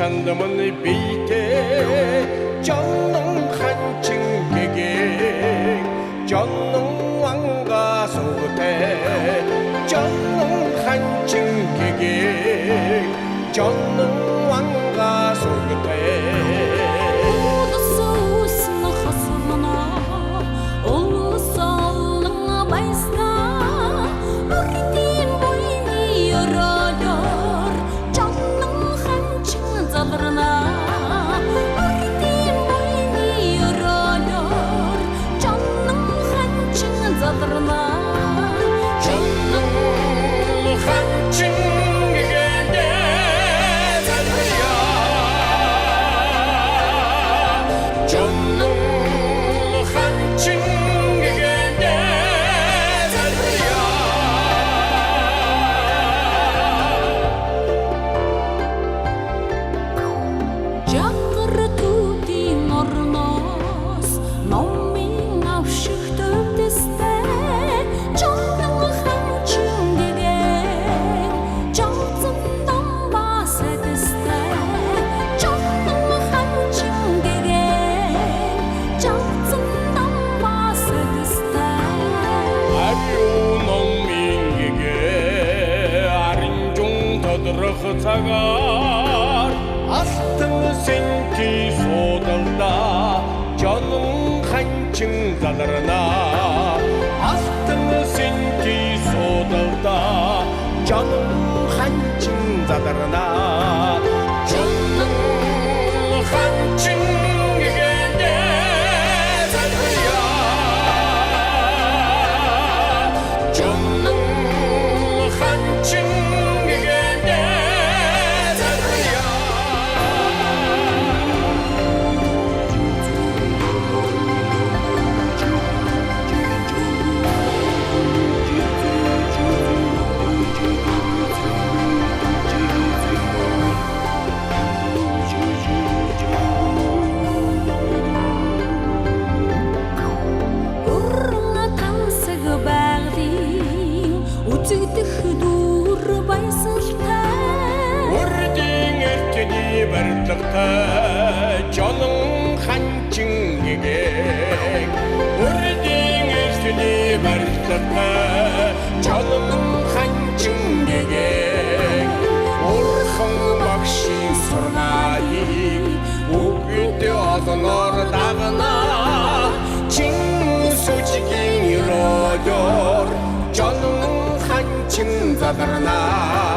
Чандамын бейте жанның ханчин кегек жанның аңға соғыте жанның ханчин кегек жанның аңға соғыте Цагар астың сенки содылда жаның ханчин залырына астың сенки содылда жаның ханчин залырына жаның ханчин кегенде залыря жаның ханчин Canım hançın gegek Urdiğin üstüne barıştıkta Canım hançın gegek Urxın bakşin surnayı Uğütü azınır dağına Çin suçikin yürüyor Canım hançın zadırına